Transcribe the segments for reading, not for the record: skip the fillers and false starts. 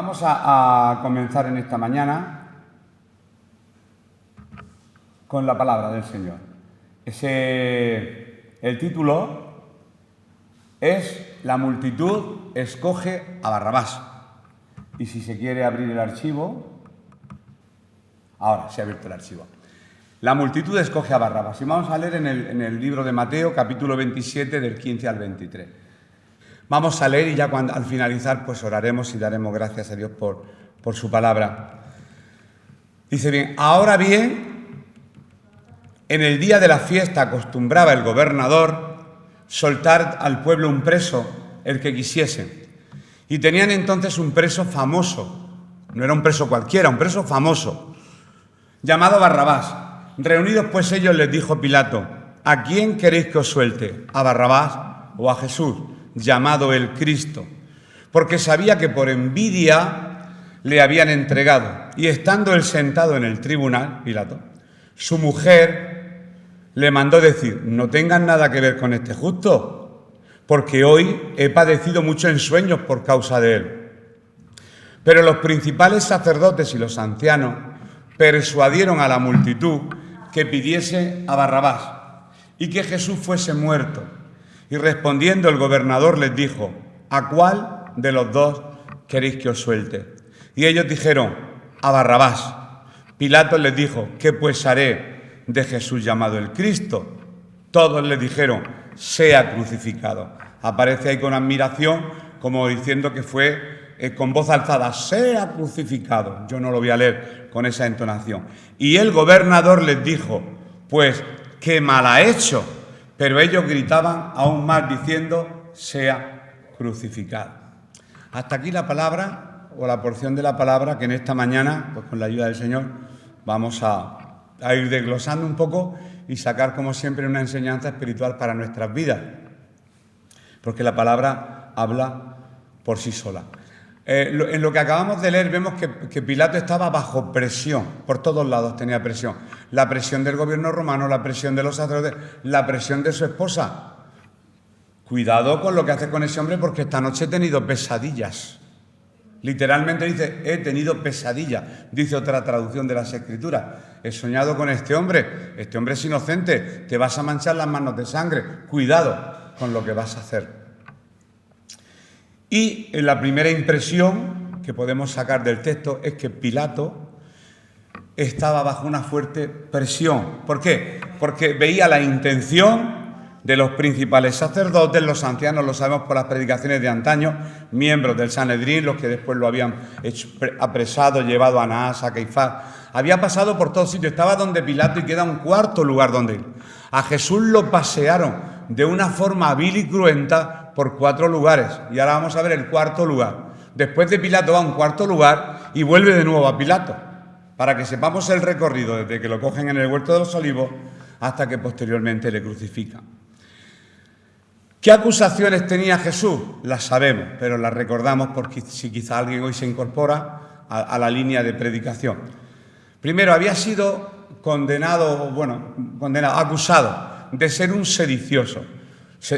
Vamos a comenzar en esta mañana con la palabra del Señor. El título es La multitud escoge a Barrabás. Y si se quiere abrir el archivo, ahora se ha abierto el archivo. La multitud escoge a Barrabás. Y vamos a leer en el libro de Mateo, capítulo 27, del 15 al 23. Vamos a leer y ya al finalizar pues oraremos y daremos gracias a Dios por su palabra. Dice bien, ahora bien, en el día de la fiesta acostumbraba el gobernador soltar al pueblo un preso, el que quisiese. Y tenían entonces un preso famoso, no era un preso cualquiera, un preso famoso, llamado Barrabás. Reunidos pues ellos les dijo Pilato, ¿a quién queréis que os suelte? ¿A Barrabás o a Jesús, llamado el Cristo? Porque sabía que por envidia le habían entregado. Y estando él sentado en el tribunal, Pilato, su mujer le mandó decir, no tengan nada que ver con este justo, porque hoy he padecido mucho en sueños por causa de él. Pero los principales sacerdotes y los ancianos persuadieron a la multitud que pidiese a Barrabás y que Jesús fuese muerto. Y respondiendo el gobernador les dijo, ¿a cuál de los dos queréis que os suelte? Y ellos dijeron, a Barrabás. Pilato les dijo, ¿qué pues haré de Jesús llamado el Cristo? Todos les dijeron, sea crucificado. Aparece ahí con admiración, como diciendo que fue con voz alzada, sea crucificado. Yo no lo voy a leer con esa entonación. Y el gobernador les dijo, pues, qué mal ha hecho. Pero ellos gritaban aún más diciendo, sea crucificado. Hasta aquí la palabra, o la porción de la palabra que en esta mañana, pues con la ayuda del Señor, vamos a ir desglosando un poco y sacar, como siempre, una enseñanza espiritual para nuestras vidas. Porque la palabra habla por sí sola. En lo que acabamos de leer vemos que Pilato estaba bajo presión, por todos lados tenía presión. La presión del gobierno romano, la presión de los sacerdotes, la presión de su esposa. Cuidado con lo que hace con ese hombre porque esta noche he tenido pesadillas. Literalmente dice, he tenido pesadillas, dice otra traducción de las Escrituras. He soñado con este hombre es inocente, te vas a manchar las manos de sangre. Cuidado con lo que vas a hacer. Y la primera impresión que podemos sacar del texto es que Pilato estaba bajo una fuerte presión. ¿Por qué? Porque veía la intención de los principales sacerdotes, los ancianos, lo sabemos por las predicaciones de antaño, miembros del Sanedrín, los que después lo habían apresado, llevado a Anás, a Caifás. Había pasado por todos sitios, estaba donde Pilato y queda un cuarto lugar donde ir. A Jesús lo pasearon de una forma vil y cruenta por 4 lugares. Y ahora vamos a ver el cuarto lugar. Después de Pilato va a un cuarto lugar y vuelve de nuevo a Pilato, para que sepamos el recorrido desde que lo cogen en el huerto de los olivos hasta que posteriormente le crucifican. ¿Qué acusaciones tenía Jesús? Las sabemos, pero las recordamos porque si quizá alguien hoy se incorpora a la línea de predicación. Primero, había sido acusado de ser un sedicioso.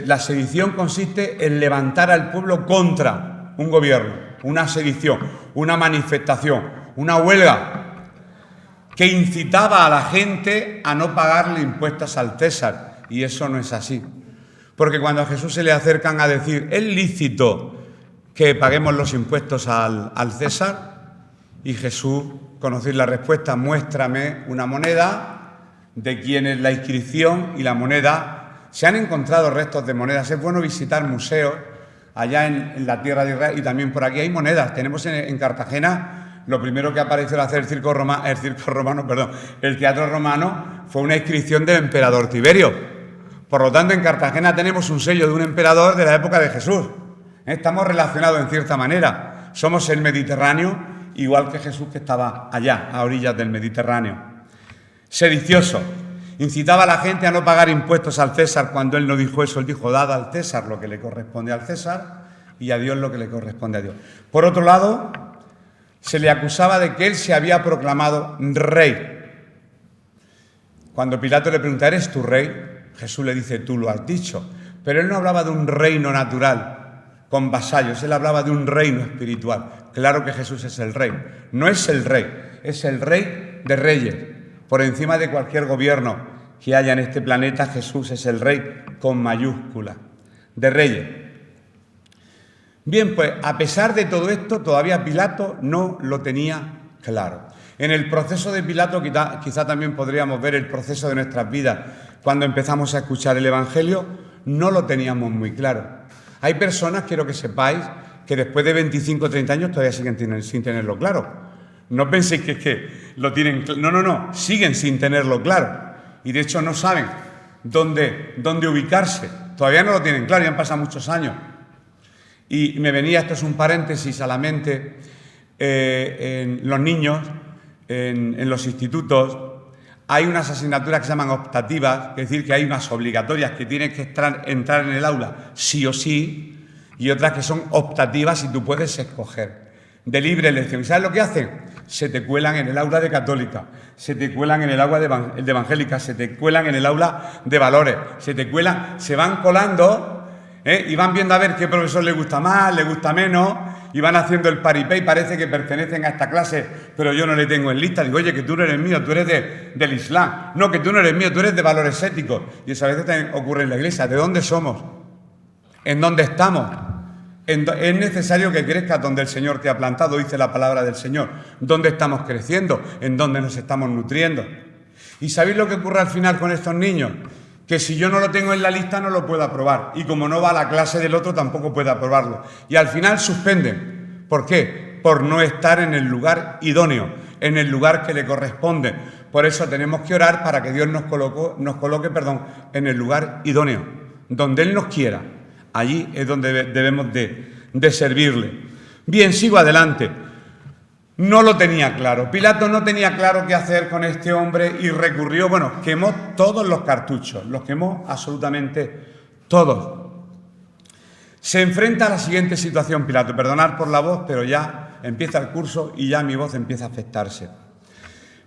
La sedición consiste en levantar al pueblo contra un gobierno, una sedición, una manifestación, una huelga que incitaba a la gente a no pagarle impuestos al César. Y eso no es así. Porque cuando a Jesús se le acercan a decir, ¿es lícito que paguemos los impuestos al César? Y Jesús, conocéis la respuesta, muéstrame una moneda, de quién es la inscripción y la moneda. Se han encontrado restos de monedas. Es bueno visitar museos allá en la tierra de Israel y también por aquí hay monedas. Tenemos en Cartagena, lo primero que apareció al hacer el teatro romano fue una inscripción del emperador Tiberio. Por lo tanto, en Cartagena tenemos un sello de un emperador de la época de Jesús. Estamos relacionados en cierta manera. Somos el Mediterráneo, igual que Jesús que estaba allá, a orillas del Mediterráneo. Sedicioso. Incitaba a la gente a no pagar impuestos al César cuando él no dijo eso. Él dijo, dad al César lo que le corresponde al César y a Dios lo que le corresponde a Dios. Por otro lado, se le acusaba de que él se había proclamado rey. Cuando Pilato le pregunta, ¿eres tu rey? Jesús le dice, tú lo has dicho. Pero él no hablaba de un reino natural, con vasallos. Él hablaba de un reino espiritual. Claro que Jesús es el rey. No es el rey, es el rey de reyes. Por encima de cualquier gobierno que haya en este planeta, Jesús es el rey con mayúscula, de reyes. Bien, pues a pesar de todo esto, todavía Pilato no lo tenía claro. En el proceso de Pilato quizá también podríamos ver el proceso de nuestras vidas. Cuando empezamos a escuchar el Evangelio, no lo teníamos muy claro. Hay personas, quiero que sepáis, que después de 25 o 30 años todavía siguen sin tenerlo claro. No penséis que es que lo tienen claro. No, siguen sin tenerlo claro. Y de hecho no saben dónde ubicarse. Todavía no lo tienen claro, ya han pasado muchos años. Y me venía, esto es un paréntesis a la mente, en los niños, en los institutos, hay unas asignaturas que se llaman optativas, es decir, que hay unas obligatorias que tienen que entrar en el aula sí o sí, y otras que son optativas y tú puedes escoger, de libre elección. ¿Y sabes lo que hacen? Se te cuelan en el aula de católica, se te cuelan en el aula de evangélica, se te cuelan en el aula de valores, se van colando, y van viendo a ver qué profesor le gusta más, le gusta menos, y van haciendo el paripé y parece que pertenecen a esta clase, pero yo no le tengo en lista. Digo, oye, que tú no eres mío, tú eres del Islam. No, que tú no eres mío, tú eres de valores éticos. Y eso a veces también ocurre en la iglesia. ¿De dónde somos? ¿En dónde estamos? Es necesario que crezcas donde el Señor te ha plantado, dice la palabra del Señor. ¿Dónde estamos creciendo? ¿En dónde nos estamos nutriendo? ¿Y sabéis lo que ocurre al final con estos niños? Que si yo no lo tengo en la lista no lo puedo aprobar. Y como no va a la clase del otro tampoco puede aprobarlo. Y al final suspenden. ¿Por qué? Por no estar en el lugar idóneo, en el lugar que le corresponde. Por eso tenemos que orar para que Dios nos coloque en el lugar idóneo. Donde Él nos quiera. Allí es donde debemos de servirle. Bien, sigo adelante. No lo tenía claro. Pilato no tenía claro qué hacer con este hombre y recurrió, quemó todos los cartuchos, los quemó absolutamente todos. Se enfrenta a la siguiente situación, Pilato. Perdonad por la voz, pero ya empieza el curso y ya mi voz empieza a afectarse.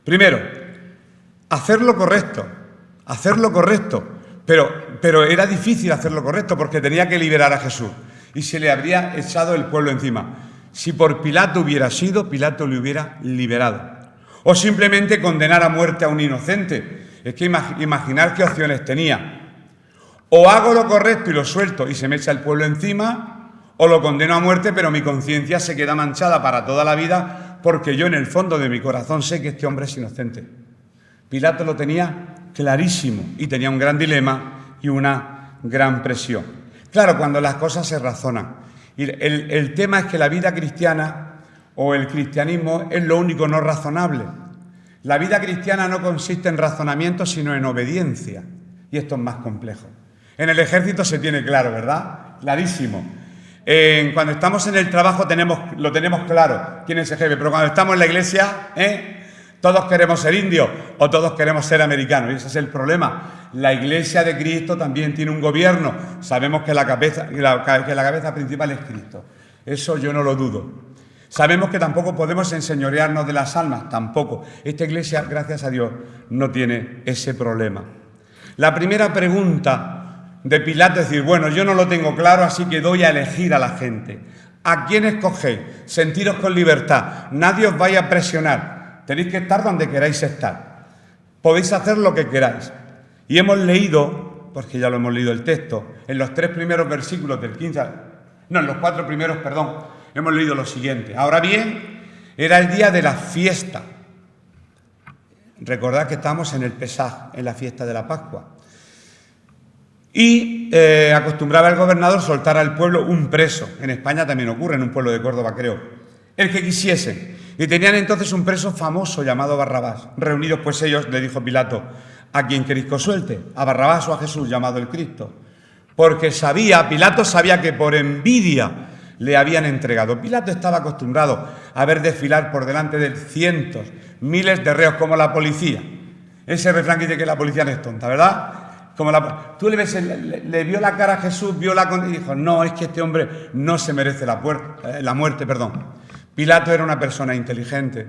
Primero, hacer lo correcto, pero era difícil hacer lo correcto porque tenía que liberar a Jesús y se le habría echado el pueblo encima. Si por Pilato hubiera sido, Pilato le hubiera liberado. O simplemente condenar a muerte a un inocente. Es que imaginar qué opciones tenía. O hago lo correcto y lo suelto y se me echa el pueblo encima, o lo condeno a muerte, pero mi conciencia se queda manchada para toda la vida porque yo en el fondo de mi corazón sé que este hombre es inocente. Pilato lo tenía clarísimo y tenía un gran dilema y una gran presión. Claro, cuando las cosas se razonan. Y el tema es que la vida cristiana o el cristianismo es lo único no razonable. La vida cristiana no consiste en razonamiento, sino en obediencia. Y esto es más complejo. En el ejército se tiene claro, ¿verdad? Clarísimo. Cuando estamos en el trabajo lo tenemos claro quién es el jefe, pero cuando estamos en la iglesia, todos queremos ser indios o todos queremos ser americanos. Y ese es el problema. La Iglesia de Cristo también tiene un gobierno. Sabemos que la cabeza principal es Cristo. Eso yo no lo dudo. Sabemos que tampoco podemos enseñorearnos de las almas, tampoco. Esta Iglesia, gracias a Dios, no tiene ese problema. La primera pregunta de Pilato es decir, yo no lo tengo claro, así que doy a elegir a la gente. ¿A quién escogéis? Sentiros con libertad. Nadie os vaya a presionar. Tenéis que estar donde queráis estar. Podéis hacer lo que queráis. Y hemos leído, porque ya lo hemos leído el texto, en los 3 primeros versículos del 15, en los 4 primeros, hemos leído lo siguiente. Ahora bien, era el día de la fiesta. Recordad que estamos en el Pesaj, en la fiesta de la Pascua. Y acostumbraba el gobernador soltar al pueblo un preso. En España también ocurre, en un pueblo de Córdoba, creo. El que quisiesen. Y tenían entonces un preso famoso llamado Barrabás. Reunidos pues ellos, le dijo Pilato, ¿a quién queréis que os suelte? ¿A Barrabás o a Jesús, llamado el Cristo? Porque Pilato sabía que por envidia le habían entregado. Pilato estaba acostumbrado a ver desfilar por delante de cientos, miles de reos como la policía. Ese refrán que dice que la policía no es tonta, ¿verdad? Tú le ves, le vio la cara a Jesús, y dijo, no, es que este hombre no se merece la muerte. Pilato era una persona inteligente.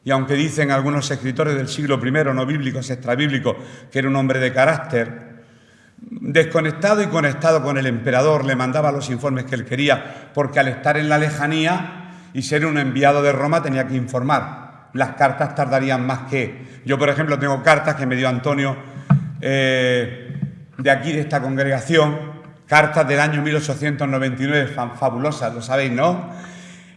Y aunque dicen algunos escritores del siglo I, no bíblicos, extrabíblicos, que era un hombre de carácter, desconectado y conectado con el emperador, le mandaba los informes que él quería, porque al estar en la lejanía y ser un enviado de Roma tenía que informar. Las cartas tardarían más que... Yo, por ejemplo, tengo cartas que me dio Antonio de aquí, de esta congregación, cartas del año 1899, fabulosas, lo sabéis, ¿no?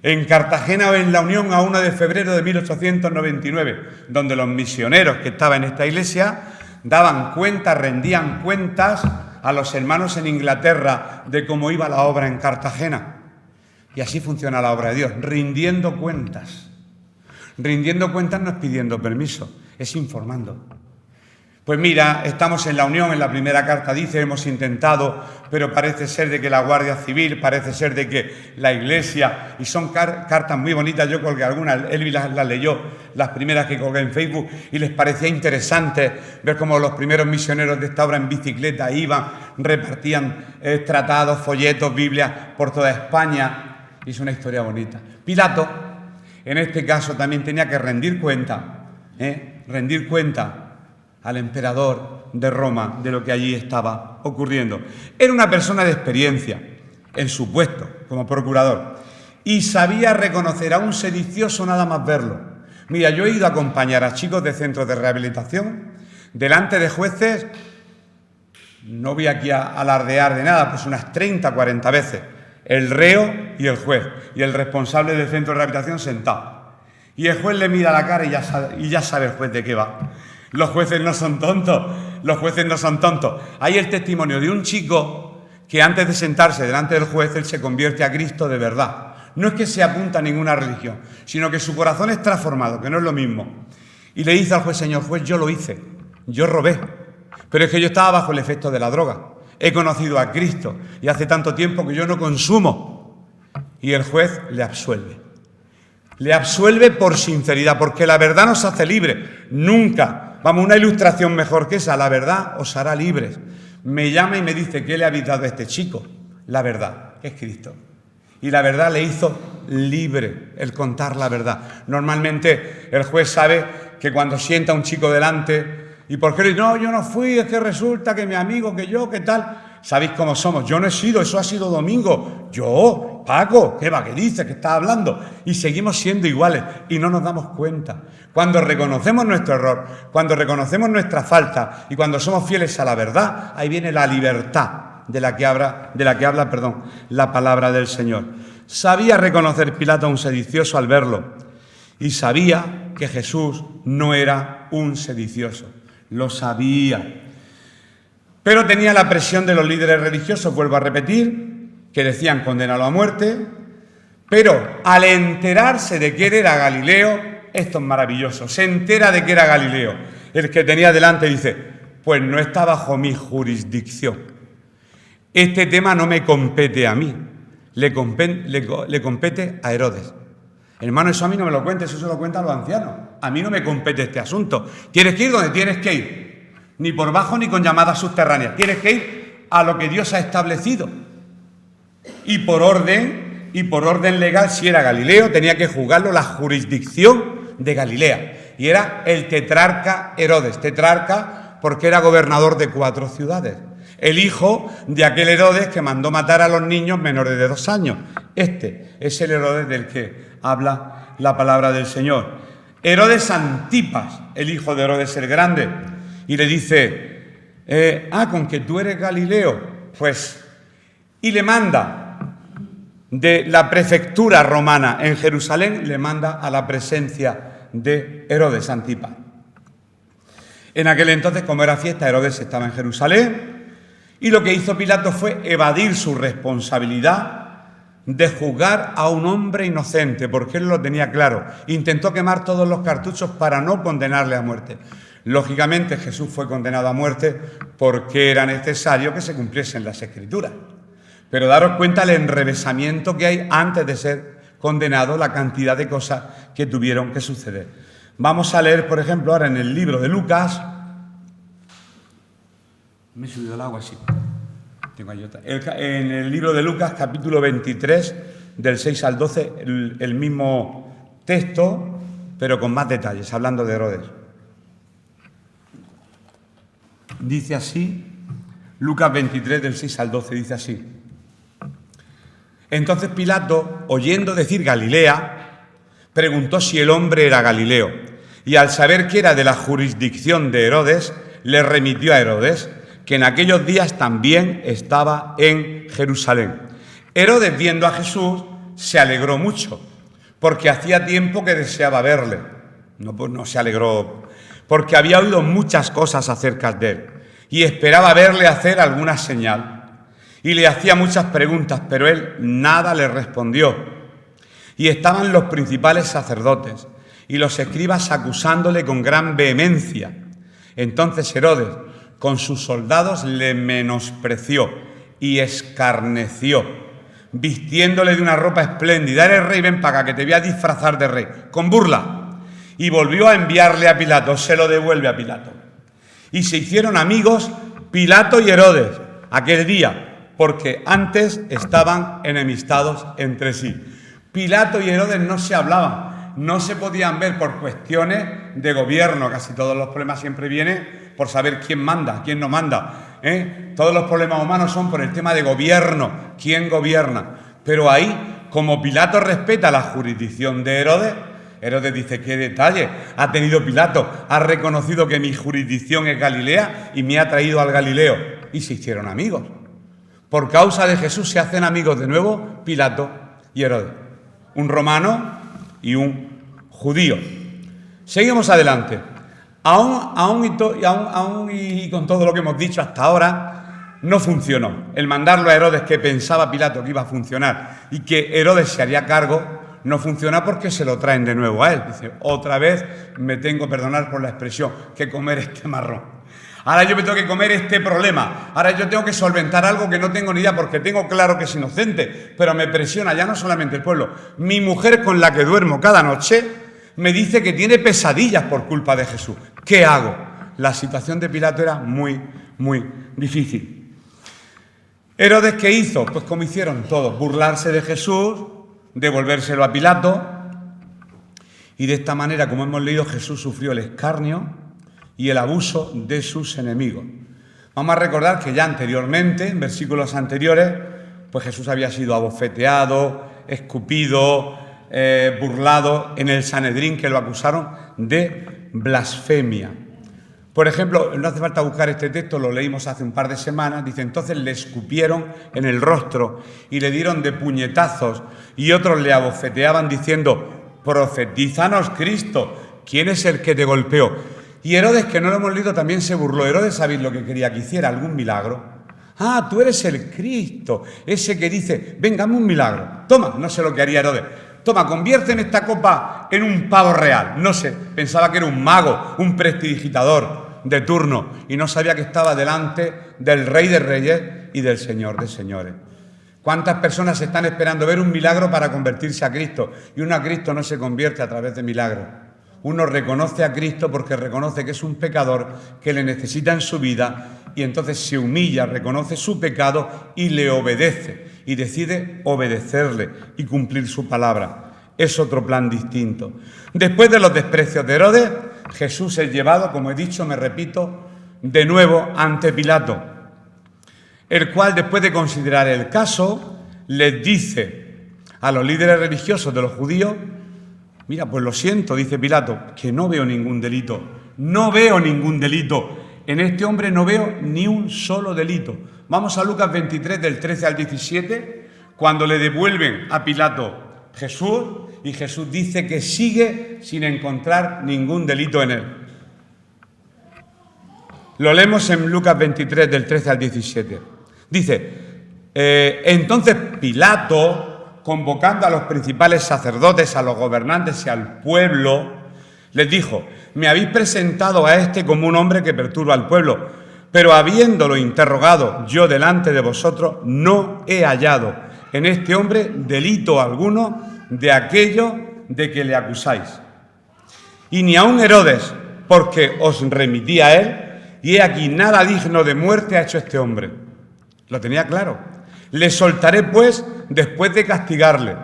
En Cartagena o en La Unión a 1 de febrero de 1899, donde los misioneros que estaban en esta iglesia daban cuentas, rendían cuentas a los hermanos en Inglaterra de cómo iba la obra en Cartagena. Y así funciona la obra de Dios, rindiendo cuentas. Rindiendo cuentas no es pidiendo permiso, es informando. Pues mira, estamos en La Unión, en la primera carta dice, hemos intentado, pero parece ser de que la Guardia Civil, parece ser de que la Iglesia, y son cartas muy bonitas, yo colgué algunas, Elvi las leyó, las primeras que colgué en Facebook, y les parecía interesante ver cómo los primeros misioneros de esta obra en bicicleta iban, repartían tratados, folletos, Biblias por toda España, y es una historia bonita. Pilato, en este caso, también tenía que rendir cuenta al emperador de Roma de lo que allí estaba ocurriendo. Era una persona de experiencia en su puesto como procurador y sabía reconocer a un sedicioso nada más verlo. Mira, yo he ido a acompañar a chicos de centros de rehabilitación delante de jueces, no voy aquí a alardear de nada, pues unas 30, 40 veces, el reo y el juez y el responsable del centro de rehabilitación sentado. Y el juez le mira la cara y ya sabe el juez de qué va. Los jueces no son tontos, los jueces no son tontos. Hay el testimonio de un chico que antes de sentarse delante del juez, él se convierte a Cristo de verdad. No es que se apunta a ninguna religión, sino que su corazón es transformado, que no es lo mismo. Y le dice al juez, señor juez, yo lo hice, yo robé, pero es que yo estaba bajo el efecto de la droga. He conocido a Cristo y hace tanto tiempo que yo no consumo. Y el juez le absuelve. Le absuelve por sinceridad, porque la verdad nos hace libres. Nunca. Vamos, una ilustración mejor que esa, la verdad os hará libres. Me llama y me dice, ¿qué le habéis dado a este chico? La verdad, que es Cristo. Y la verdad le hizo libre el contar la verdad. Normalmente el juez sabe que cuando sienta a un chico delante, ¿y por qué? No, yo no fui, es que resulta que mi amigo, que yo, ¿qué tal? Sabéis cómo somos. Yo no he sido, eso ha sido Domingo. Yo, Paco, ¿qué va? ¿Qué dice? ¿Qué está hablando? Y seguimos siendo iguales y no nos damos cuenta. Cuando reconocemos nuestro error, cuando reconocemos nuestra falta y cuando somos fieles a la verdad, ahí viene la libertad de la que habla la palabra del Señor. Sabía reconocer Pilato a un sedicioso al verlo y sabía que Jesús no era un sedicioso. Lo sabía. Pero tenía la presión de los líderes religiosos, vuelvo a repetir, que decían condenarlo a muerte, pero al enterarse de que él era Galileo, esto es maravilloso, se entera de que era Galileo, el que tenía delante dice, pues no está bajo mi jurisdicción, este tema no me compete a mí, le compete a Herodes. Hermano, eso a mí no me lo cuentes, eso se lo cuentan los ancianos, a mí no me compete este asunto, tienes que ir donde tienes que ir. Ni por bajo ni con llamadas subterráneas. Tienes que ir a lo que Dios ha establecido. Y por orden legal, si era Galileo, tenía que juzgarlo la jurisdicción de Galilea. Y era el tetrarca Herodes. Tetrarca porque era gobernador de 4 ciudades. El hijo de aquel Herodes que mandó matar a los niños menores de 2 años. Este es el Herodes del que habla la palabra del Señor. Herodes Antipas, el hijo de Herodes el Grande. Y le dice, con que tú eres Galileo, pues, y le manda de la prefectura romana en Jerusalén, le manda a la presencia de Herodes Antipas. En aquel entonces, como era fiesta, Herodes estaba en Jerusalén, y lo que hizo Pilato fue evadir su responsabilidad de juzgar a un hombre inocente, porque él lo tenía claro. Intentó quemar todos los cartuchos para no condenarle a muerte. Lógicamente Jesús fue condenado a muerte porque era necesario que se cumpliesen las Escrituras. Pero daros cuenta el enrevesamiento que hay antes de ser condenado, la cantidad de cosas que tuvieron que suceder. Vamos a leer, por ejemplo, ahora en el libro de Lucas. Me he subido el agua, sí. Tengo ahí otra. En el libro de Lucas, capítulo 23, del 6 al 12, el mismo texto, pero con más detalles, hablando de Herodes. Dice así Lucas 23, del 6 al 12, dice así. Entonces Pilato, oyendo decir Galilea, preguntó si el hombre era Galileo, y al saber que era de la jurisdicción de Herodes, le remitió a Herodes, que en aquellos días también estaba en Jerusalén. Herodes, viendo a Jesús, se alegró mucho, porque hacía tiempo que deseaba verle. No se alegró, porque había oído muchas cosas acerca de él, y esperaba verle hacer alguna señal. Y le hacía muchas preguntas, pero él nada le respondió. Y estaban los principales sacerdotes y los escribas acusándole con gran vehemencia. Entonces Herodes, con sus soldados, le menospreció y escarneció, vistiéndole de una ropa espléndida. Eres rey, ven para acá, que te voy a disfrazar de rey, con burla. Y volvió a enviarle a Pilato, se lo devuelve a Pilato. Y se hicieron amigos Pilato y Herodes aquel día, porque antes estaban enemistados entre sí. Pilato y Herodes no se hablaban, no se podían ver por cuestiones de gobierno. Casi todos los problemas siempre vienen por saber quién manda, quién no manda. Todos los problemas humanos son por el tema de gobierno, quién gobierna. Pero ahí, como Pilato respeta la jurisdicción de Herodes, Herodes dice, qué detalle ha tenido Pilato, ha reconocido que mi jurisdicción es Galilea y me ha traído al Galileo. Y se hicieron amigos. Por causa de Jesús se hacen amigos de nuevo Pilato y Herodes, un romano y un judío. Seguimos adelante. Aún y con todo lo que hemos dicho hasta ahora, no funcionó. El mandarlo a Herodes, que pensaba Pilato que iba a funcionar y que Herodes se haría cargo, no funciona porque se lo traen de nuevo a él. Dice, otra vez me tengo, perdonar por la expresión, que comer este marrón. Ahora yo me tengo que comer este problema. Ahora yo tengo que solventar algo que no tengo ni idea, porque tengo claro que es inocente, pero me presiona ya no solamente el pueblo. Mi mujer, con la que duermo cada noche, me dice que tiene pesadillas por culpa de Jesús. ¿Qué hago? La situación de Pilato era muy, muy difícil. ¿Herodes qué hizo? Pues como hicieron todos, burlarse de Jesús, devolvérselo a Pilato. Y de esta manera, como hemos leído, Jesús sufrió el escarnio y el abuso de sus enemigos. Vamos a recordar que ya anteriormente, en versículos anteriores, pues Jesús había sido abofeteado, escupido, burlado en el Sanedrín, que lo acusaron de blasfemia. Por ejemplo, no hace falta buscar este texto, lo leímos hace un par de semanas, dice, entonces le escupieron en el rostro y le dieron de puñetazos, y otros le abofeteaban diciendo, profetízanos Cristo, ¿quién es el que te golpeó? Y Herodes, que no lo hemos leído, también se burló. Herodes, ¿sabéis lo que quería? Que hiciera algún milagro. Ah, tú eres el Cristo, ese que dice, venga, hazme un milagro. Toma, no sé lo que haría Herodes. Toma, conviérteme esta copa en un pavo real. No sé, pensaba que era un mago, un prestidigitador de turno, y no sabía que estaba delante del Rey de Reyes y del Señor de Señores. ¿Cuántas personas están esperando ver un milagro para convertirse a Cristo? Y uno a Cristo no se convierte a través de milagros. Uno reconoce a Cristo porque reconoce que es un pecador, que le necesita en su vida, y entonces se humilla, reconoce su pecado y le obedece, y decide obedecerle y cumplir su palabra. Es otro plan distinto. Después de los desprecios de Herodes, Jesús es llevado, como he dicho, me repito, de nuevo ante Pilato, el cual, después de considerar el caso, les dice a los líderes religiosos de los judíos, mira, pues lo siento, dice Pilato, que no veo ningún delito. No veo ningún delito. En este hombre no veo ni un solo delito. Vamos a Lucas 23, del 13 al 17, cuando le devuelven a Pilato Jesús, y Jesús dice que sigue sin encontrar ningún delito en él. Lo leemos en Lucas 23, del 13 al 17. Dice, entonces Pilato, convocando a los principales sacerdotes, a los gobernantes y al pueblo, les dijo, me habéis presentado a este como un hombre que perturba al pueblo, pero habiéndolo interrogado yo delante de vosotros, no he hallado en este hombre delito alguno de aquello de que le acusáis. Y ni aun Herodes, porque os remití a él, y he aquí nada digno de muerte ha hecho este hombre. Lo tenía claro. Le soltaré, pues, después de castigarle.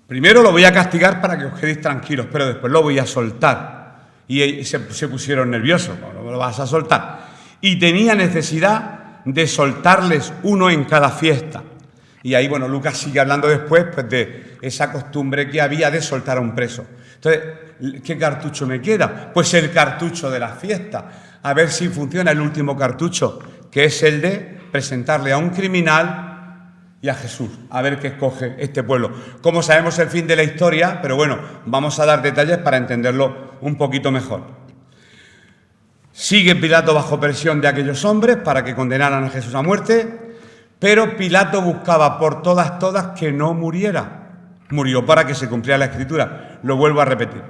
Primero lo voy a castigar para que os quedéis tranquilos, pero después lo voy a soltar. Y se pusieron nerviosos, ¿cómo lo vas a soltar? y tenía necesidad de soltarles uno en cada fiesta. Y ahí, bueno, Lucas sigue hablando después pues, de esa costumbre que había de soltar a un preso. Entonces, ¿qué cartucho me queda? Pues el cartucho de la fiesta. A ver si funciona el último cartucho, que es el de presentarle a un criminal y a Jesús, a ver qué escoge este pueblo. Como sabemos el fin de la historia, pero bueno, vamos a dar detalles para entenderlo un poquito mejor. Sigue Pilato bajo presión de aquellos hombres para que condenaran a Jesús a muerte, pero Pilato buscaba por todas que no muriera. Murió para que se cumpliera la Escritura, lo vuelvo a repetir.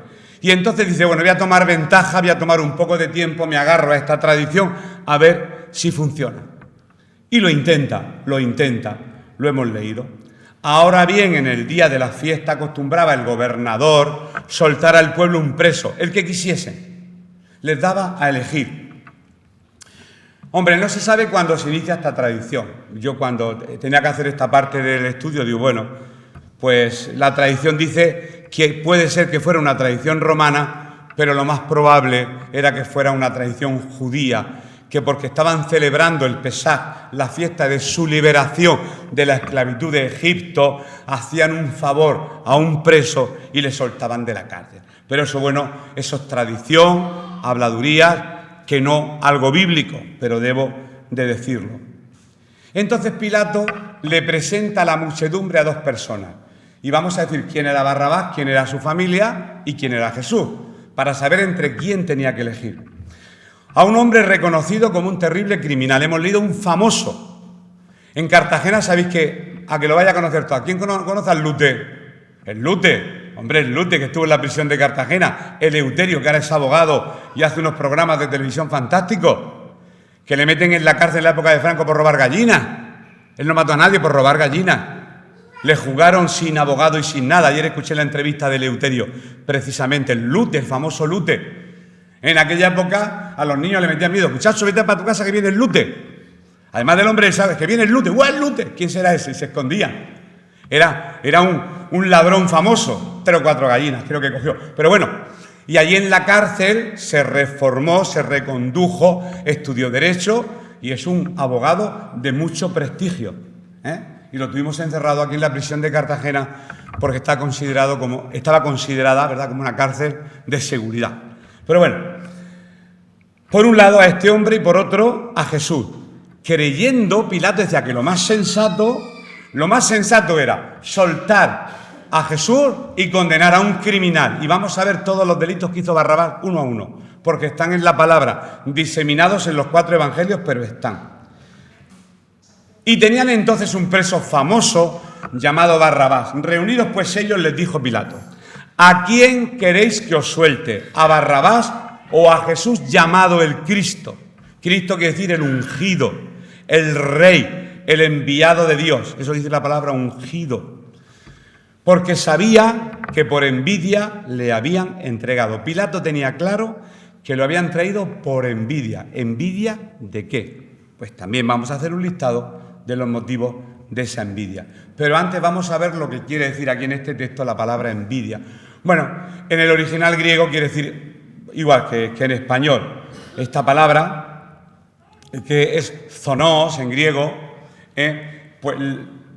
Y entonces dice, bueno, voy a tomar ventaja, voy a tomar un poco de tiempo, me agarro a esta tradición, a ver si funciona. Y lo intenta, lo hemos leído. Ahora bien, en el día de la fiesta acostumbraba el gobernador soltar al pueblo un preso, el que quisiese. Les daba a elegir. Hombre, no se sabe cuándo se inicia esta tradición. Yo cuando tenía que hacer esta parte del estudio digo, bueno, pues la tradición dice que puede ser que fuera una tradición romana, pero lo más probable era que fuera una tradición judía, que porque estaban celebrando el Pesaj, la fiesta de su liberación de la esclavitud de Egipto, hacían un favor a un preso y le soltaban de la cárcel. Pero eso, bueno, eso es tradición, habladurías, que no algo bíblico, pero debo de decirlo. Entonces Pilato le presenta a la muchedumbre a dos personas. Y vamos a decir quién era Barrabás, quién era su familia y quién era Jesús, para saber entre quién tenía que elegir. A un hombre reconocido como un terrible criminal. Hemos leído un famoso. En Cartagena, sabéis que, a que lo vaya a conocer todo. ¿Quién conoce al Lute? El Lute, hombre, el Lute que estuvo en la prisión de Cartagena. Eleuterio, que ahora es abogado y hace unos programas de televisión fantásticos. Que le meten en la cárcel en la época de Franco por robar gallinas. Él no mató a nadie por robar gallinas. Le jugaron sin abogado y sin nada. Ayer escuché la entrevista de Eleuterio, precisamente, el Lute, el famoso Lute. En aquella época a los niños le metían miedo. Muchacho, vete para tu casa que viene el Lute. Además del hombre, ¿sabes? Que viene el Lute. ¡Guau, el Lute! ¿Quién será ese? Y se escondían. Era un ladrón famoso. 3 o 4 gallinas creo que cogió. Pero bueno, y allí en la cárcel se reformó, se recondujo, estudió Derecho y es un abogado de mucho prestigio. Y lo tuvimos encerrado aquí en la prisión de Cartagena porque estaba considerada, ¿verdad?, como una cárcel de seguridad. Pero bueno, por un lado a este hombre y por otro a Jesús. Creyendo, Pilato decía que lo más sensato era soltar a Jesús y condenar a un criminal. Y vamos a ver todos los delitos que hizo Barrabás uno a uno, porque están en la palabra, diseminados en los 4 evangelios, pero están. Y tenían entonces un preso famoso llamado Barrabás. Reunidos pues ellos, les dijo Pilato: ¿a quién queréis que os suelte? ¿A Barrabás o a Jesús llamado el Cristo? Cristo quiere decir el ungido, el rey, el enviado de Dios. Eso dice la palabra ungido. Porque sabía que por envidia le habían entregado. Pilato tenía claro que lo habían traído por envidia. ¿Envidia de qué? Pues también vamos a hacer un listado de los motivos de esa envidia. Pero antes vamos a ver lo que quiere decir aquí en este texto la palabra envidia. Bueno, en el original griego quiere decir, igual que en español, esta palabra, que es zonos en griego, pues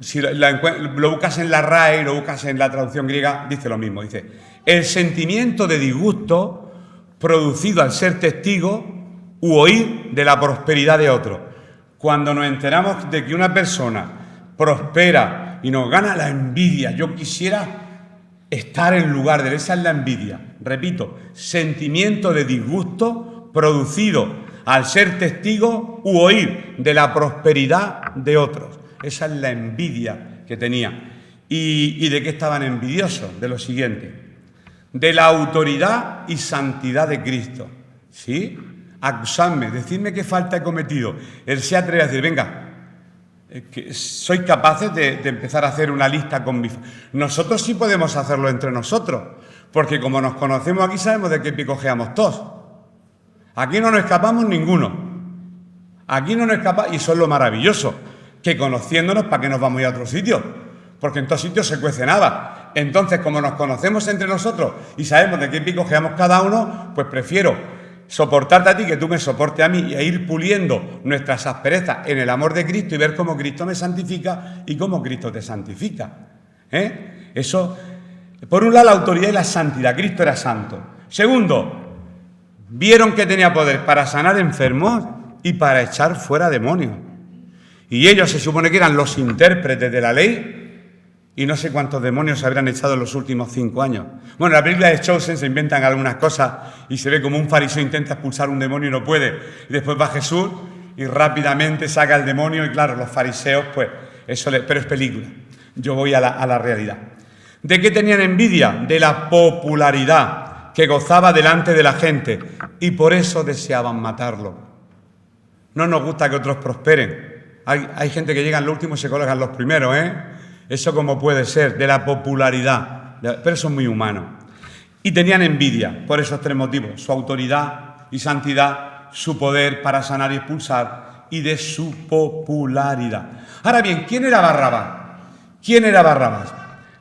si lo buscas en la RAE, lo buscas en la traducción griega, dice lo mismo, dice: el sentimiento de disgusto producido al ser testigo u oír de la prosperidad de otro. Cuando nos enteramos de que una persona prospera y nos gana la envidia, yo quisiera estar en lugar de él. Esa es la envidia. Repito, sentimiento de disgusto producido al ser testigo u oír de la prosperidad de otros. Esa es la envidia que tenía. ¿Y de qué estaban envidiosos? De lo siguiente: de la autoridad y santidad de Cristo. ¿Sí? Acusadme, decidme qué falta he cometido. Él se atreve a decir: venga, que sois capaces de empezar a hacer una lista con mis... Nosotros sí podemos hacerlo entre nosotros, porque como nos conocemos aquí sabemos de qué picojeamos todos. Aquí no nos escapamos ninguno. Aquí no nos escapamos, y eso es lo maravilloso, que conociéndonos, ¿para qué nos vamos a ir a otro sitio? Porque en todos sitios se cuece nada. Entonces, como nos conocemos entre nosotros y sabemos de qué picojeamos cada uno, pues prefiero soportarte a ti, que tú me soportes a mí, e ir puliendo nuestras asperezas en el amor de Cristo y ver cómo Cristo me santifica y cómo Cristo te santifica. Eso, por un lado, la autoridad y la santidad. Cristo era santo. Segundo, vieron que tenía poder para sanar enfermos y para echar fuera demonios. Y ellos se supone que eran los intérpretes de la ley, y no sé cuántos demonios se habrían echado en los últimos 5 años. Bueno, en la película de Chosen se inventan algunas cosas y se ve como un fariseo intenta expulsar un demonio y no puede. Y después va Jesús y rápidamente saca el demonio y claro, los fariseos, pues, pero es película. Yo voy a la realidad. ¿De qué tenían envidia? De la popularidad que gozaba delante de la gente y por eso deseaban matarlo. No nos gusta que otros prosperen. Hay gente que llega en lo último y se colocan los primeros, Eso como puede ser, de la popularidad, pero eso es muy humano. Y tenían envidia por esos 3 motivos, su autoridad y santidad, su poder para sanar y expulsar y de su popularidad. Ahora bien, ¿quién era Barrabás? ¿Quién era Barrabás?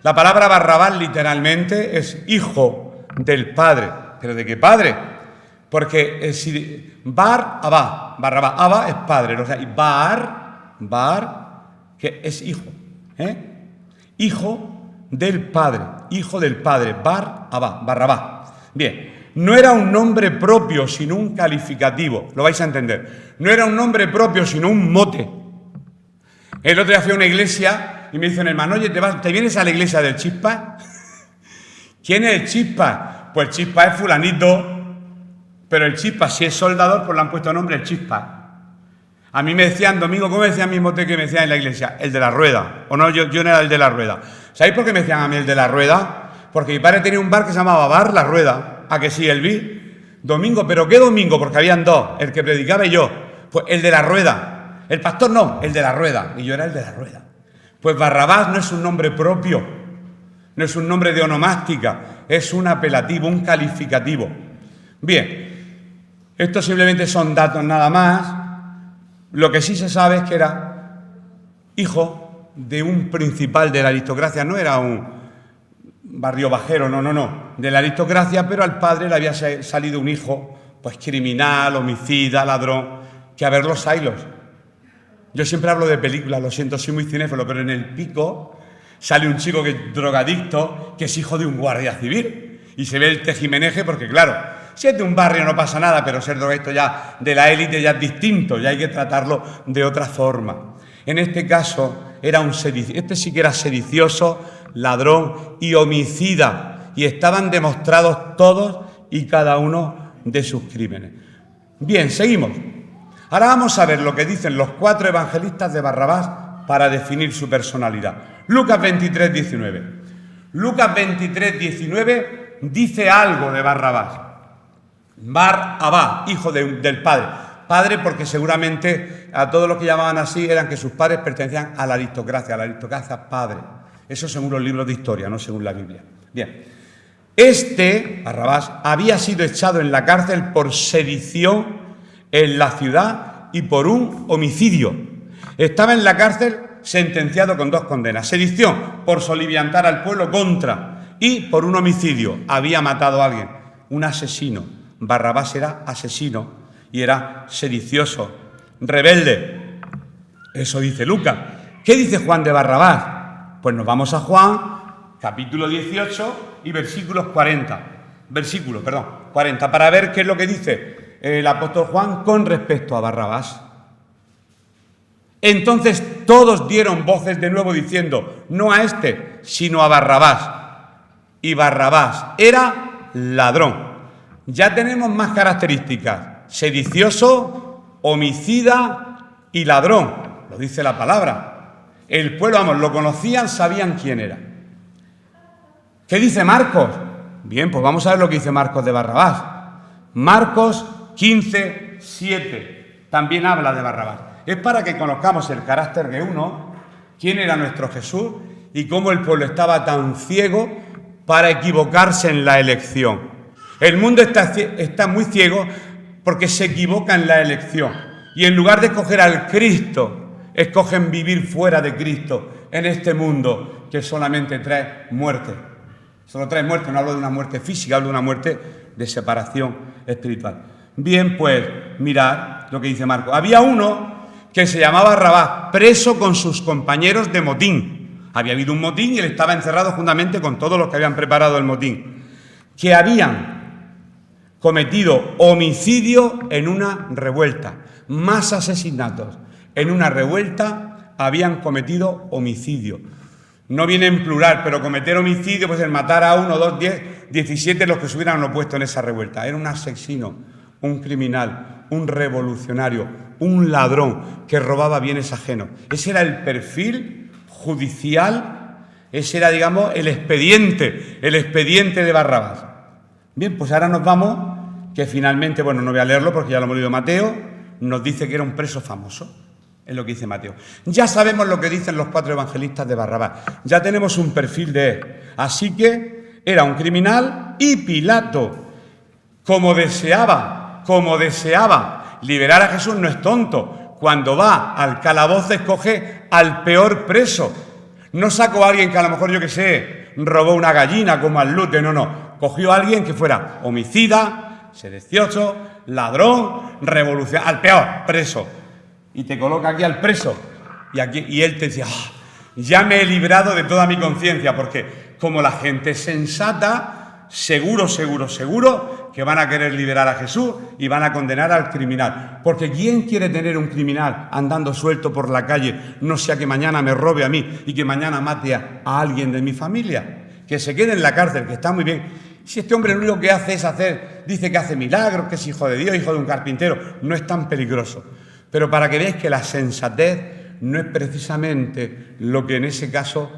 La palabra Barrabás literalmente es hijo del padre. ¿Pero de qué padre? Porque si Barrabás es padre, o sea, y Bar, que es hijo, hijo del padre, Barrabás. Bien, no era un nombre propio, sino un calificativo, lo vais a entender. No era un nombre propio, sino un mote. El otro día fui a una iglesia y me dice un hermano, oye, ¿te vienes a la iglesia del Chispa? ¿Quién es el Chispa? Pues el Chispa es fulanito, pero el Chispa, si es soldador, pues le han puesto nombre el Chispa. A mí me decían, Domingo, ¿cómo me decía mi mote que me decían en la iglesia? El de la rueda. O no, yo no era el de la rueda. ¿Sabéis por qué me decían a mí el de la rueda? Porque mi padre tenía un bar que se llamaba Bar La Rueda. ¿A que sí, el vi? Domingo, ¿pero qué domingo? Porque habían 2, el que predicaba y yo. Pues el de la rueda. El pastor no, el de la rueda. Y yo era el de la rueda. Pues Barrabás no es un nombre propio, no es un nombre de onomástica, es un apelativo, un calificativo. Bien, estos simplemente son datos nada más. Lo que sí se sabe es que era hijo de un principal de la aristocracia, no era un barrio bajero, no, de la aristocracia, pero al padre le había salido un hijo, pues criminal, homicida, ladrón, que a ver los ailos. Yo siempre hablo de películas, lo siento, soy muy cinéfilo, pero en El Pico sale un chico que es drogadicto, que es hijo de un guardia civil, y se ve el tejimeneje porque, claro, si es de un barrio no pasa nada, pero ser drogadicto ya de la élite ya es distinto, ya hay que tratarlo de otra forma. En este caso, este sí que era sedicioso, ladrón y homicida, y estaban demostrados todos y cada uno de sus crímenes. Bien, seguimos. Ahora vamos a ver lo que dicen los 4 evangelistas de Barrabás para definir su personalidad. Lucas 23, 19. Lucas 23, 19 dice algo de Barrabás. Barrabás, hijo del padre. Padre porque seguramente a todos los que llamaban así eran que sus padres pertenecían a la aristocracia padre. Eso según los libros de historia, no según la Biblia. Bien. Barrabás, había sido echado en la cárcel por sedición en la ciudad y por un homicidio. Estaba en la cárcel sentenciado con 2 condenas. Sedición por soliviantar al pueblo contra y por un homicidio. Había matado a alguien, un asesino. Barrabás era asesino y era sedicioso, rebelde. Eso dice Lucas. ¿Qué dice Juan de Barrabás? Pues nos vamos a Juan, capítulo 18 y versículos 40. 40, para ver qué es lo que dice el apóstol Juan con respecto a Barrabás. Entonces todos dieron voces de nuevo diciendo, no a este, sino a Barrabás. Y Barrabás era ladrón. Ya tenemos más características: sedicioso, homicida y ladrón. Lo dice la palabra. El pueblo, lo conocían, sabían quién era. ¿Qué dice Marcos? Bien, pues vamos a ver lo que dice Marcos de Barrabás. Marcos 15, 7. También habla de Barrabás. Es para que conozcamos el carácter de uno, quién era nuestro Jesús y cómo el pueblo estaba tan ciego para equivocarse en la elección. El mundo está muy ciego porque se equivoca en la elección. Y en lugar de escoger al Cristo, escogen vivir fuera de Cristo en este mundo que solamente trae muerte. Solo trae muerte, no hablo de una muerte física, hablo de una muerte de separación espiritual. Bien, pues mirad lo que dice Marcos. Había uno que se llamaba Barrabás, preso con sus compañeros de motín. Había habido un motín y él estaba encerrado juntamente con todos los que habían preparado el motín, que habían cometido homicidio en una revuelta, más asesinatos. En una revuelta habían cometido homicidio. No viene en plural, pero cometer homicidio, pues el matar a 1, 2, 10, 17 los que se hubieran opuesto en esa revuelta. Era un asesino, un criminal, un revolucionario, un ladrón que robaba bienes ajenos. Ese era el perfil judicial, ese era, digamos, el expediente de Barrabás. Bien, pues ahora nos vamos, que finalmente, bueno, no voy a leerlo porque ya lo hemos leído Mateo, nos dice que era un preso famoso. Es lo que dice Mateo. Ya sabemos lo que dicen los 4 evangelistas de Barrabás. Ya tenemos un perfil de él. Así que era un criminal y Pilato, como deseaba liberar a Jesús, no es tonto. Cuando va al calabozo escoge al peor preso. No sacó a alguien que a lo mejor, yo qué sé, robó una gallina como al Lute, no. Cogió a alguien que fuera homicida, sedicioso, ladrón, revolucionario, al peor preso. Y te coloca aquí al preso. Y él te decía, ya me he librado de toda mi conciencia, porque como la gente es sensata, seguro que van a querer liberar a Jesús y van a condenar al criminal. Porque ¿quién quiere tener un criminal andando suelto por la calle, no sea que mañana me robe a mí y que mañana mate a alguien de mi familia? Que se quede en la cárcel, que está muy bien. Si este hombre lo único que hace dice que hace milagros, que es hijo de Dios, hijo de un carpintero, no es tan peligroso. Pero para que veáis que la sensatez no es precisamente lo que en ese caso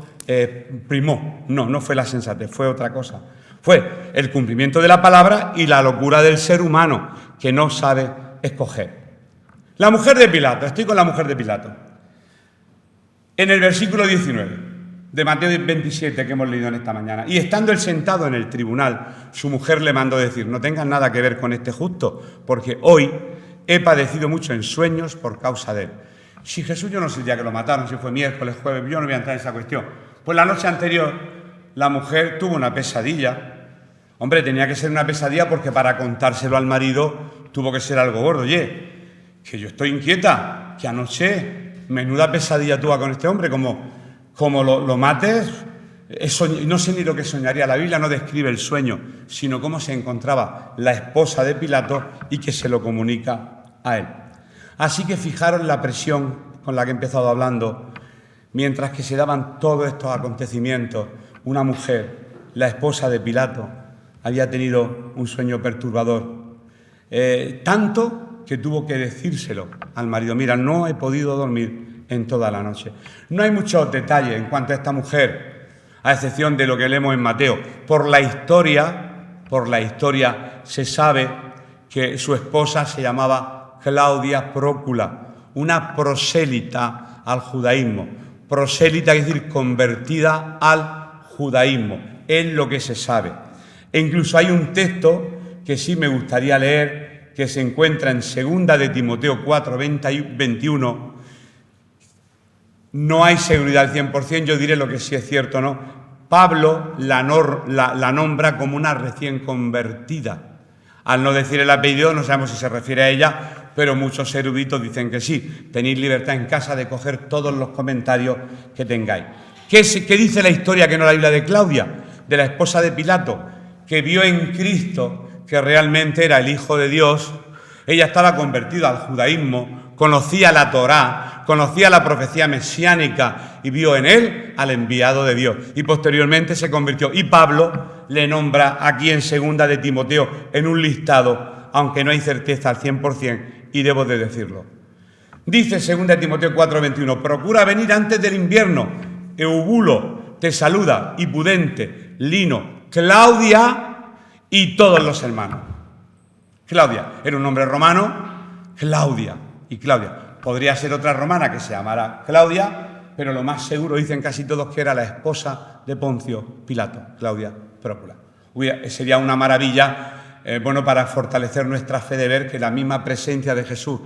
primó. No fue la sensatez, fue otra cosa. Fue el cumplimiento de la palabra y la locura del ser humano, que no sabe escoger. La mujer de Pilato, estoy con la mujer de Pilato. En el versículo 19 de Mateo 27 que hemos leído en esta mañana. Y estando él sentado en el tribunal, su mujer le mandó decir, no tengas nada que ver con este justo, porque hoy he padecido mucho en sueños por causa de él. Si Jesús, yo no sé el día que lo mataron, si fue miércoles, jueves, yo no voy a entrar en esa cuestión. Pues la noche anterior la mujer tuvo una pesadilla. Hombre, tenía que ser una pesadilla porque para contárselo al marido tuvo que ser algo gordo. Oye, que yo estoy inquieta, que anoche menuda pesadilla tuve con este hombre, como lo mates, no sé ni lo que soñaría. La Biblia no describe el sueño, sino cómo se encontraba la esposa de Pilato y que se lo comunica a él. Así que fijaros la presión con la que he empezado hablando, mientras que se daban todos estos acontecimientos. Una mujer, la esposa de Pilato, había tenido un sueño perturbador, tanto que tuvo que decírselo al marido. Mira, no he podido dormir en toda la noche. No hay muchos detalles en cuanto a esta mujer, a excepción de lo que leemos en Mateo. Por la historia se sabe que su esposa se llamaba Claudia Prócula, una prosélita al judaísmo. Prosélita es decir, convertida al judaísmo. Es lo que se sabe. E incluso hay un texto que sí me gustaría leer, que se encuentra en 2 de Timoteo 4, 21. No hay seguridad al 100%, yo diré lo que sí es cierto, ¿no? Pablo la nombra como una recién convertida. Al no decir el apellido, no sabemos si se refiere a ella, pero muchos eruditos dicen que sí. Tenéis libertad en casa de coger todos los comentarios que tengáis. ¿Qué dice la historia que no la Biblia de Claudia, de la esposa de Pilato, que vio en Cristo que realmente era el Hijo de Dios? Ella estaba convertida al judaísmo, conocía la Torá, conocía la profecía mesiánica y vio en él al enviado de Dios. Y posteriormente se convirtió. Y Pablo le nombra aquí en 2 de Timoteo en un listado, aunque no hay certeza al 100%, y debo de decirlo. Dice 2 de Timoteo 4:21, procura venir antes del invierno. Eubulo te saluda, y Pudente, Lino, Claudia y todos los hermanos. Claudia era un nombre romano, Claudia y Claudia. Podría ser otra romana que se llamara Claudia, pero lo más seguro dicen casi todos que era la esposa de Poncio Pilato, Claudia Prócula. Sería una maravilla, para fortalecer nuestra fe de ver que la misma presencia de Jesús,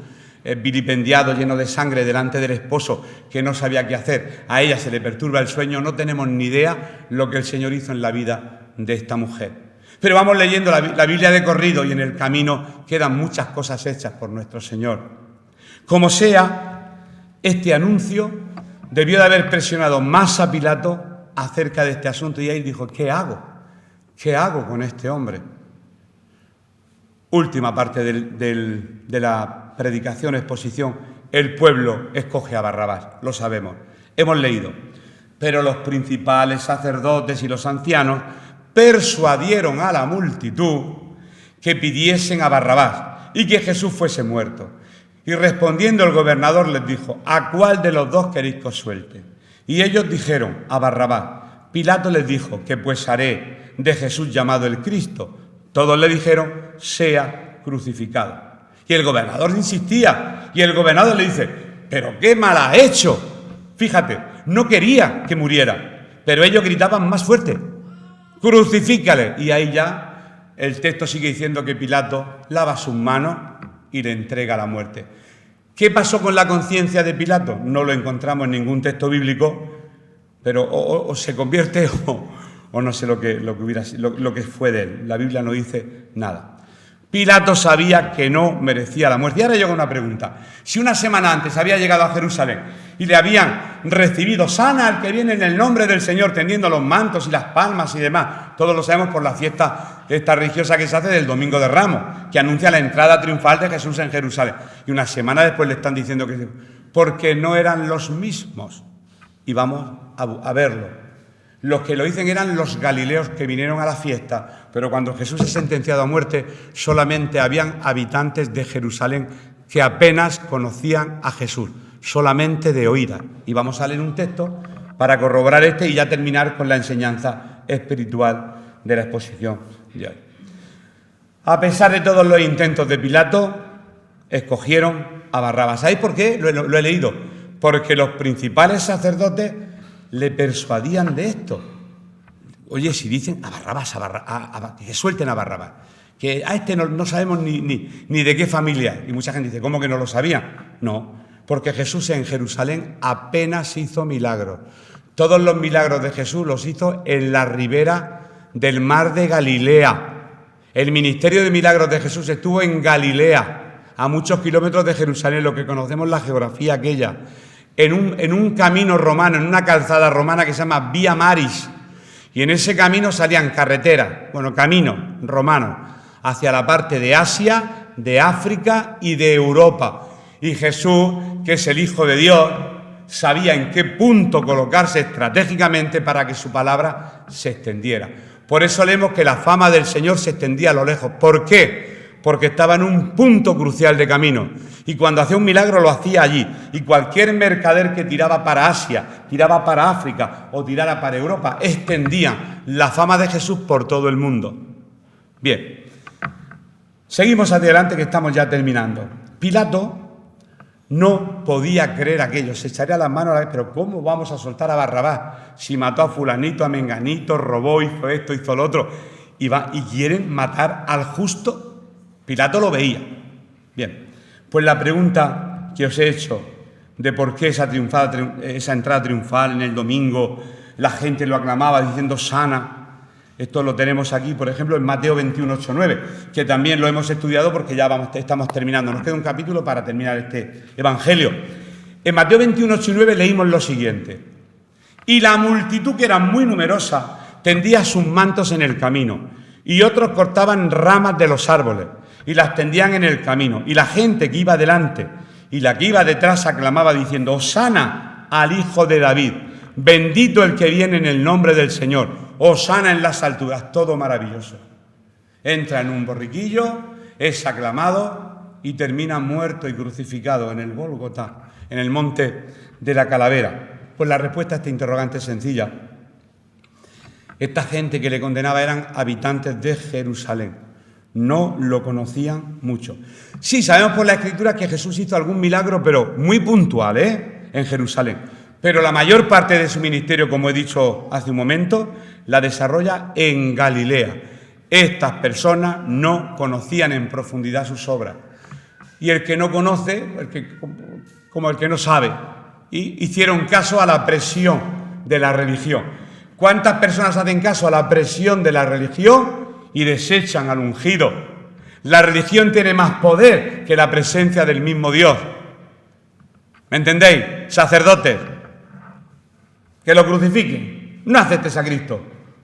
vilipendiado, lleno de sangre delante del esposo, que no sabía qué hacer, a ella se le perturba el sueño. No tenemos ni idea lo que el Señor hizo en la vida de esta mujer. Pero vamos leyendo la Biblia de corrido y en el camino quedan muchas cosas hechas por nuestro Señor. Como sea, este anuncio debió de haber presionado más a Pilato acerca de este asunto y ahí dijo, ¿qué hago? ¿Qué hago con este hombre? Última parte de la predicación, exposición. El pueblo escoge a Barrabás, lo sabemos. Hemos leído. Pero los principales sacerdotes y los ancianos persuadieron a la multitud que pidiesen a Barrabás y que Jesús fuese muerto. Y respondiendo el gobernador les dijo, ¿a cuál de los dos queréis que os suelte? Y ellos dijeron, a Barrabás. Pilato les dijo, ¿qué pues haré de Jesús llamado el Cristo? Todos le dijeron, sea crucificado. Y el gobernador insistía, y el gobernador le dice, ¿pero qué mal ha hecho? Fíjate, no quería que muriera, pero ellos gritaban más fuerte, crucifícale. Y ahí ya el texto sigue diciendo que Pilato lava sus manos y le entrega la muerte. ¿Qué pasó con la conciencia de Pilato? No lo encontramos en ningún texto bíblico, pero o se convierte o no sé lo que fue de él. La Biblia no dice nada. Pilato sabía que no merecía la muerte. Y ahora llega una pregunta. Si una semana antes había llegado a Jerusalén y le habían recibido, sana al que viene en el nombre del Señor, tendiendo los mantos y las palmas y demás, todos lo sabemos por la fiesta esta religiosa que se hace del Domingo de Ramos, que anuncia la entrada triunfal de Jesús en Jerusalén. Y una semana después le están diciendo que porque no eran los mismos. Y vamos a verlo. Los que lo dicen eran los galileos que vinieron a la fiesta, pero cuando Jesús es sentenciado a muerte, solamente habían habitantes de Jerusalén que apenas conocían a Jesús, solamente de oídas. Y vamos a leer un texto para corroborar y ya terminar con la enseñanza espiritual de la exposición de hoy. A pesar de todos los intentos de Pilato, escogieron a Barrabás. ¿Sabéis por qué? Lo he leído. Porque los principales sacerdotes le persuadían de esto. Oye, si dicen a Barrabás, que suelten a Barrabás, que a este no sabemos ni de qué familia. Y mucha gente dice, ¿cómo que no lo sabían? No, porque Jesús en Jerusalén apenas hizo milagros. Todos los milagros de Jesús los hizo en la ribera del mar de Galilea. El ministerio de milagros de Jesús estuvo en Galilea, a muchos kilómetros de Jerusalén, lo que conocemos la geografía aquella. En un camino romano, en una calzada romana que se llama Vía Maris. Y en ese camino salían carreteras, caminos romanos, hacia la parte de Asia, de África y de Europa. Y Jesús, que es el Hijo de Dios, sabía en qué punto colocarse estratégicamente para que su palabra se extendiera. Por eso leemos que la fama del Señor se extendía a lo lejos. ¿Por qué? Porque estaba en un punto crucial de camino. Y cuando hacía un milagro lo hacía allí. Y cualquier mercader que tiraba para Asia, tiraba para África o tirara para Europa, extendía la fama de Jesús por todo el mundo. Bien, seguimos adelante que estamos ya terminando. Pilato no podía creer aquello, se echaría las manos a la vez, pero ¿cómo vamos a soltar a Barrabás si mató a fulanito, a menganito, robó, hizo esto, hizo lo otro? Y quieren matar al justo. Pilato lo veía. Bien. Pues la pregunta que os he hecho de por qué esa entrada triunfal en el domingo, la gente lo aclamaba diciendo sana, esto lo tenemos aquí, por ejemplo, en Mateo 21, 8, 9, que también lo hemos estudiado porque ya estamos terminando. Nos queda un capítulo para terminar este evangelio. En Mateo 21, 8 y 9 leímos lo siguiente. Y la multitud, que era muy numerosa, tendía sus mantos en el camino, y otros cortaban ramas de los árboles y las tendían en el camino. Y la gente que iba delante y la que iba detrás aclamaba diciendo, Hosana al Hijo de David, bendito el que viene en el nombre del Señor, Hosana en las alturas, todo maravilloso. Entra en un borriquillo, es aclamado y termina muerto y crucificado en el Gólgota, en el monte de la calavera. Pues la respuesta a esta interrogante es sencilla. Esta gente que le condenaba eran habitantes de Jerusalén. No lo conocían mucho. Sí, sabemos por la Escritura que Jesús hizo algún milagro, pero muy puntual, en Jerusalén. Pero la mayor parte de su ministerio, como he dicho hace un momento, la desarrolla en Galilea. Estas personas no conocían en profundidad sus obras. Y el que no conoce, como el que no sabe, y hicieron caso a la presión de la religión. ¿Cuántas personas hacen caso a la presión de la religión y desechan al ungido. La religión tiene más poder que la presencia del mismo Dios. ¿Me entendéis? Sacerdotes, que lo crucifiquen. No aceptes a Cristo.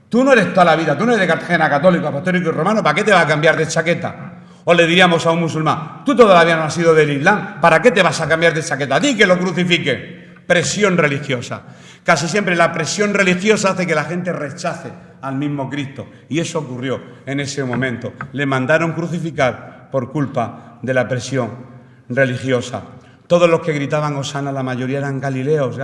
Tú no eres toda la vida, tú no eres de Cartagena, católico, apostólico y romano, ¿para qué te vas a cambiar de chaqueta? O le diríamos a un musulmán, tú todavía no has sido del Islam, ¿para qué te vas a cambiar de chaqueta? Di que lo crucifiquen. Presión religiosa. Casi siempre la presión religiosa hace que la gente rechace al mismo Cristo. Y eso ocurrió en ese momento. Le mandaron crucificar por culpa de la presión religiosa. Todos los que gritaban Hosana, la mayoría eran galileos.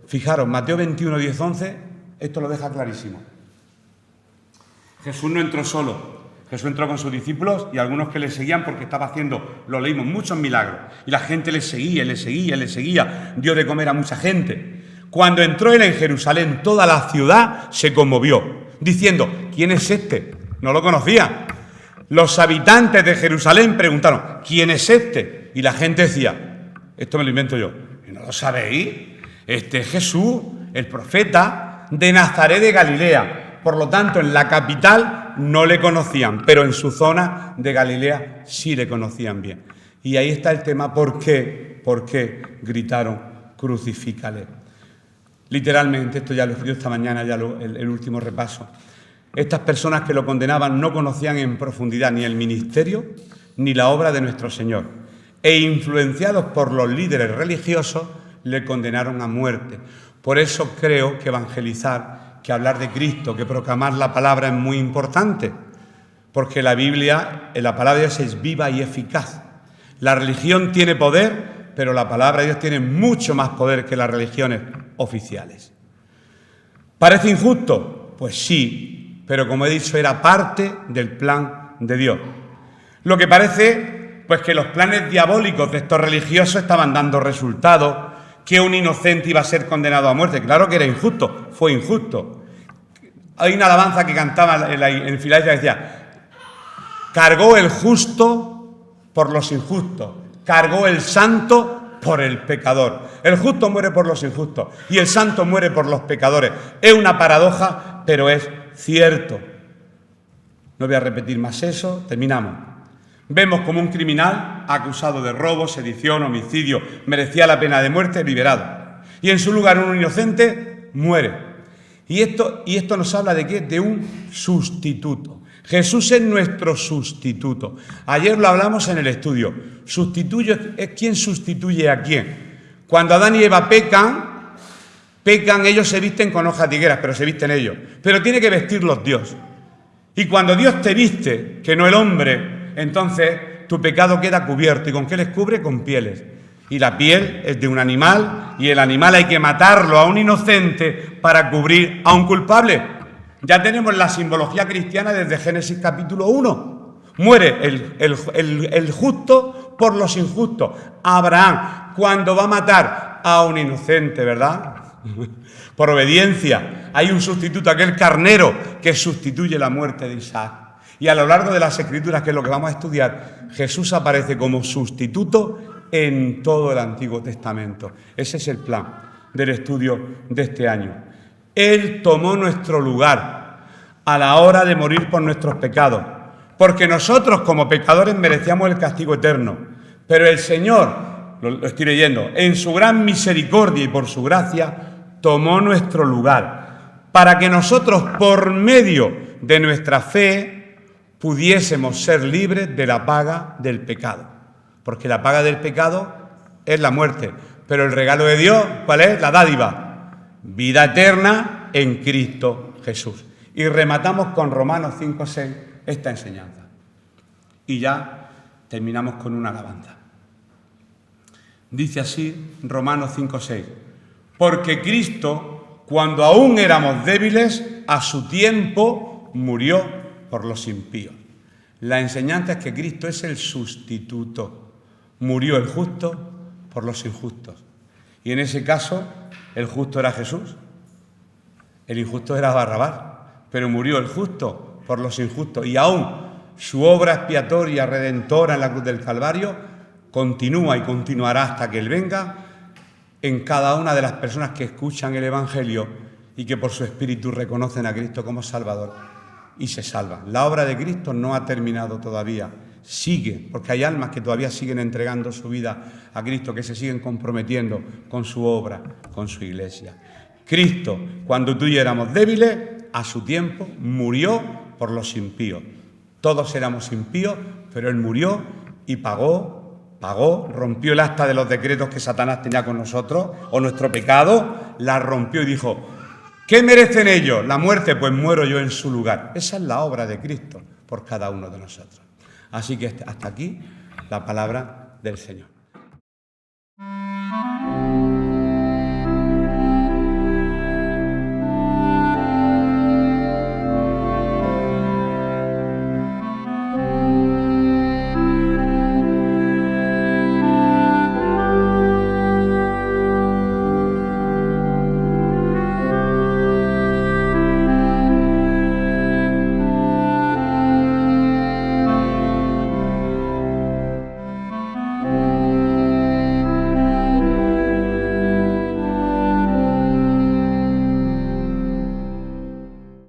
Fijaros, Mateo 21, 10, 11, esto lo deja clarísimo. Jesús no entró solo. Jesús entró con sus discípulos y algunos que le seguían porque estaba haciendo, lo leímos, muchos milagros. Y la gente le seguía. Dio de comer a mucha gente. Cuando entró él en Jerusalén, toda la ciudad se conmovió, diciendo, ¿quién es este? No lo conocía. Los habitantes de Jerusalén preguntaron, ¿quién es este? Y la gente decía, esto me lo invento yo. ¿Y no lo sabéis? Este es Jesús, el profeta de Nazaret de Galilea. Por lo tanto, en la capital no le conocían, pero en su zona de Galilea sí le conocían bien. Y ahí está el tema, ¿por qué? ¿Por qué gritaron, crucifícale? Literalmente, esto ya lo escribió esta mañana, el último repaso. Estas personas que lo condenaban no conocían en profundidad ni el ministerio ni la obra de nuestro Señor. E influenciados por los líderes religiosos, le condenaron a muerte. Por eso creo que evangelizar, que hablar de Cristo, que proclamar la palabra es muy importante, porque la Biblia, la palabra de Dios es viva y eficaz. La religión tiene poder, pero la palabra de Dios tiene mucho más poder que las religiones oficiales. ¿Parece injusto? Pues sí, pero como he dicho, era parte del plan de Dios. Lo que parece, pues que los planes diabólicos de estos religiosos estaban dando resultados, que un inocente iba a ser condenado a muerte. Claro que era injusto, fue injusto. Hay una alabanza que cantaba en Filadelfia que decía, cargó el justo por los injustos, cargó el santo por el pecador. El justo muere por los injustos y el santo muere por los pecadores. Es una paradoja, pero es cierto. No voy a repetir más eso, terminamos. Vemos como un criminal acusado de robo, sedición, homicidio, merecía la pena de muerte, liberado. Y en su lugar un inocente muere. Y esto nos habla de ¿qué? De un sustituto. Jesús es nuestro sustituto. Ayer lo hablamos en el estudio. Sustituyo es quién sustituye a quién. Cuando Adán y Eva pecan, ellos se visten con hojas de higueras, pero se visten ellos. Pero tiene que vestirlos Dios. Y cuando Dios te viste, que no el hombre, entonces tu pecado queda cubierto. ¿Y con qué les cubre? Con pieles. Y la piel es de un animal, y el animal hay que matarlo a un inocente para cubrir a un culpable. Ya tenemos la simbología cristiana desde Génesis capítulo 1. Muere el justo por los injustos. Abraham, cuando va a matar a un inocente, ¿verdad? Por obediencia. Hay un sustituto, aquel carnero que sustituye la muerte de Isaac. Y a lo largo de las Escrituras, que es lo que vamos a estudiar, Jesús aparece como sustituto en todo el Antiguo Testamento. Ese es el plan del estudio de este año. Él tomó nuestro lugar a la hora de morir por nuestros pecados, porque nosotros como pecadores merecíamos el castigo eterno. Pero el Señor, lo estoy leyendo, en su gran misericordia y por su gracia, tomó nuestro lugar, para que nosotros, por medio de nuestra fe, pudiésemos ser libres de la paga del pecado. Porque la paga del pecado es la muerte. Pero el regalo de Dios, ¿cuál es? La dádiva. Vida eterna en Cristo Jesús. Y rematamos con Romanos 5:6 esta enseñanza. Y ya terminamos con una alabanza. Dice así Romanos 5:6. Porque Cristo, cuando aún éramos débiles, a su tiempo murió por los impíos. La enseñanza es que Cristo es el sustituto. Murió el justo por los injustos. Y en ese caso, el justo era Jesús, el injusto era Barrabás, pero murió el justo por los injustos. Y aún su obra expiatoria, redentora en la cruz del Calvario, continúa y continuará hasta que Él venga en cada una de las personas que escuchan el Evangelio y que por su Espíritu reconocen a Cristo como Salvador y se salvan. La obra de Cristo no ha terminado todavía, sigue, porque hay almas que todavía siguen entregando su vida a Cristo, que se siguen comprometiendo con su obra, con su iglesia. Cristo, cuando tú y yo éramos débiles, a su tiempo murió por los impíos. Todos éramos impíos, pero Él murió y pagó, rompió el acta de los decretos que Satanás tenía con nosotros, o nuestro pecado, la rompió y dijo: ¿qué merecen ellos? La muerte, pues muero yo en su lugar. Esa es la obra de Cristo por cada uno de nosotros. Así que hasta aquí la palabra del Señor.